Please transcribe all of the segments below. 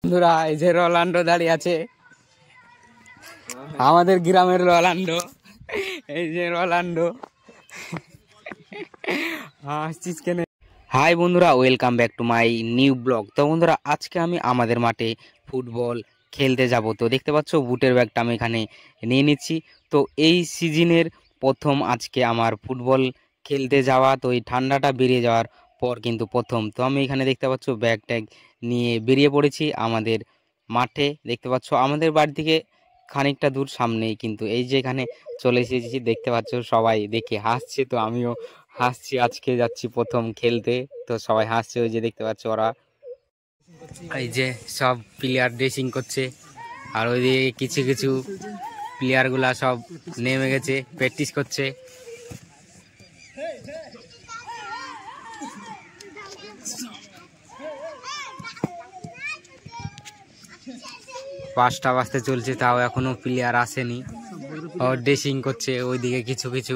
বন্ধুরা এই যে রোনাল্ডো দাঁড়িয়ে আছে, আমাদের গ্রামের রোনাল্ডো। এই যে রোনাল্ডো। হাই বন্ধুরা, welcome back to my new blog. তো বন্ধুরা আজকে আমি আমাদের মাঠে ফুটবল খেলতে যাব। তো দেখতে পাচ্ছ বুটের ব্যাগটা আমি এখানে নিয়ে নিচ্ছি। তো এই সিজনের প্রথম আজকে আমার ফুটবল খেলতে যাওয়া। তো এই ঠান্ডাটা বেরিয়ে যাওয়ার পর কিন্তু প্রথম। তো আমি এখানে দেখতে পাচ্ছ ব্যাগ ট্যাগ নিয়ে বেরিয়ে পড়েছি আমাদের মাঠে। দেখতে পাচ্ছ আমাদের বাড়ি থেকে খানিকটা দূর সামনেই, কিন্তু এই যে এখানে চলে এসেছি দেখতে পাচ্ছ সবাই দেখে হাসছে। তো আমিও হাসছি, আজকে যাচ্ছি প্রথম খেলতে। তো সবাই হাসছে, ওই যে দেখতে পাচ্ছ ওরা এই যে সব প্লেয়ার ড্রেসিং করছে, আর ওইদিকে কিছু কিছু প্লেয়ারগুলা সব নেমে গেছে, প্র্যাকটিস করছে। পাঁচটা বাজতে চলছে, তাও এখনো প্লেয়ার আসেনি, ও ড্রেসিং করছে ওইদিকে কিছু কিছু।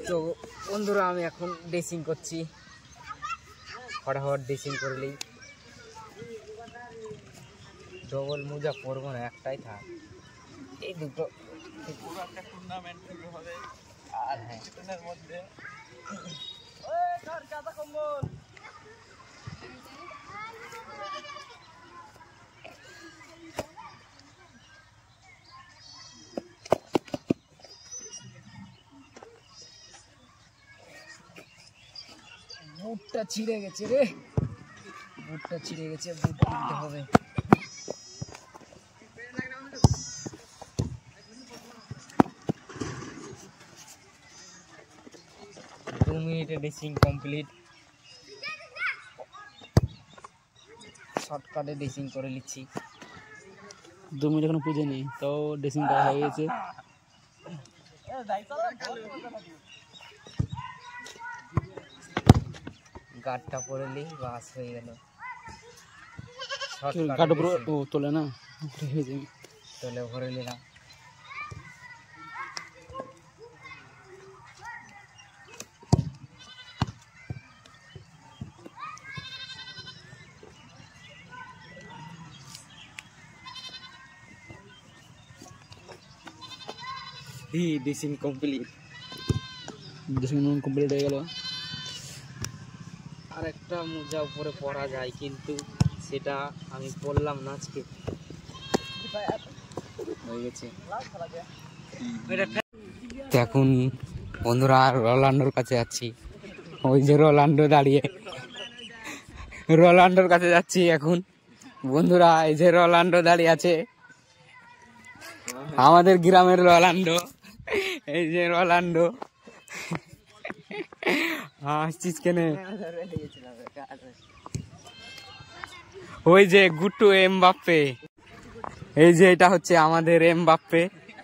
তো বন্ধুরা আমি এখন ড্রেসিং করছি, ফটাফট ড্রেসিং করলেই। ডবল মোজা পরবো না, একটাই থাক, এই দুটো টুর্নামেন্ট শুরু হবে। আর কিছুদিনের মধ্যে বুটটা ছিঁড়ে গেছে রে, বুটটা ছিঁড়ে গেছে, বুট কিনতে হবে। 2 মিনিটে ড্রেসিং কমপ্লিট। শর্টকাটে ড্রেসিং করে নিচ্ছি। 2 মিনিট এখনো পুজো নেই, তো ড্রেসিং করা হয়ে গেছে। গার্ডটা পরে নিই, বাস হয়ে গেল। গার্ড উপরে তোলে না, তোলে ভরে নিলাম। ড্রেসিং কমপ্লিট, ড্রেসিং কমপ্লিট হয়ে গেল। আর একটা মোজা উপরে পরা যায়, কিন্তু সেটা আমি পরলাম না আজকে, হয়ে গেছে। এখন বন্ধুরা রোনাল্ডোর কাছে যাচ্ছি, ওই যে রোনাল্ডো দাঁড়িয়ে, রোনাল্ডোর কাছে যাচ্ছি এখন। বন্ধুরা এই যে রোনাল্ডো দাঁড়িয়ে আছে, আমাদের গ্রামের রোনাল্ডো। এই যে রোনাল্ডো, হাসছিস কেনে? ওই যে গুট্টু এমবাপ্পে, এই যে এটা হচ্ছে আমাদের এমবাপ্পে,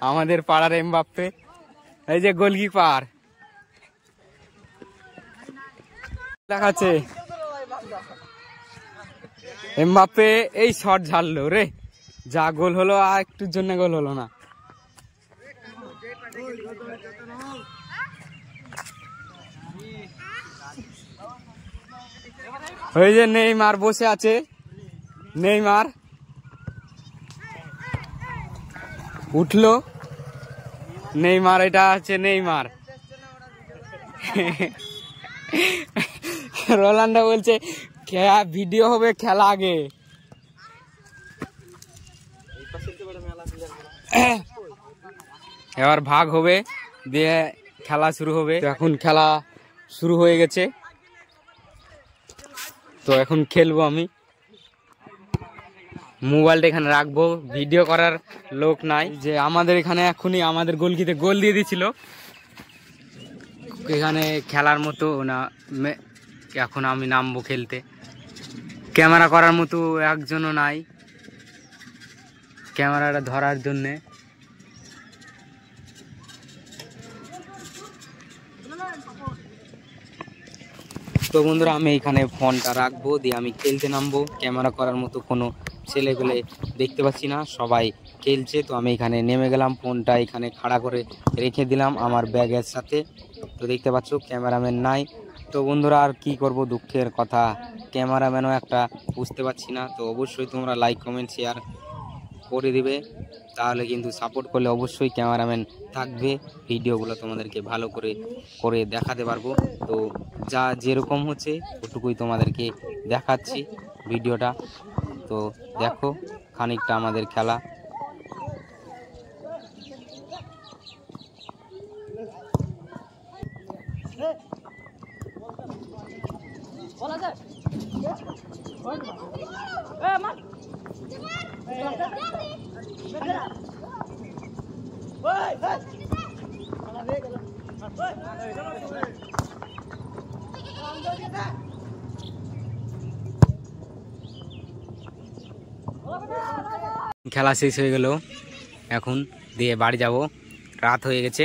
আমাদের পাড়ার এমবাপ্পে। এই যে গোলকিপার দেখাচ্ছে এমবাপ্পে, এই শট ঝাড়লো রে, যা গোল হলো, আর একটুর জন্য গোল হলো না। ওই যে নেইমার বসে আছে, নেইমার উঠলো, নেইমার, এটা আছে নেইমার। রোনাল্ডো বলছে ভিডিও হবে, খেলা আগে। এবার ভাগ হবে, দিয়ে খেলা শুরু হবে। এখন খেলা শুরু হয়ে গেছে, তো এখন খেলবো আমি। মোবাইলটা এখানে রাখবো, ভিডিও করার লোক নাই। যে আমাদের এখানে এখনই আমাদের গোলকিতে গোল দিয়ে দিছিল, এখানে খেলার মতো না। এখন আমি নামবো খেলতে, ক্যামেরা করার মতো একজনও নাই ক্যামেরাটা ধরার জন্যে। তো বন্ধুরা আমি এখানে ফোনটা রাখবো, দিয়ে আমি খেলতে নামবো। ক্যামেরা করার মতো কোনো ছেলেগুলো দেখতে পাচ্ছি না, সবাই খেলছে। তো আমি এখানে নেমে গেলাম, ফোনটা এখানে খাড়া করে রেখে দিলাম আমার ব্যাগের সাথে। তো দেখতে পাচ্ছ ক্যামেরাম্যান নাই, তো বন্ধুরা আর কি করব, দুঃখের কথা, ক্যামেরাম্যানও একটা বুঝতে পারছি না। তো অবশ্যই তোমরা লাইক কমেন্ট শেয়ার করে দিবে, তাহলে কিন্তু সাপোর্ট করলে অবশ্যই ক্যামেরাম্যান থাকবে, ভিডিওগুলো তোমাদেরকে ভালো করে করে দেখাতে পারবো। তো যা যেরকম হচ্ছে ওটুকুই তোমাদেরকে দেখাচ্ছি ভিডিওটা। তো দেখো খানিকটা আমাদের খেলা। খেলা শেষ হয়ে গেল, এখন দিয়ে বাড়ি যাব, রাত হয়ে গেছে।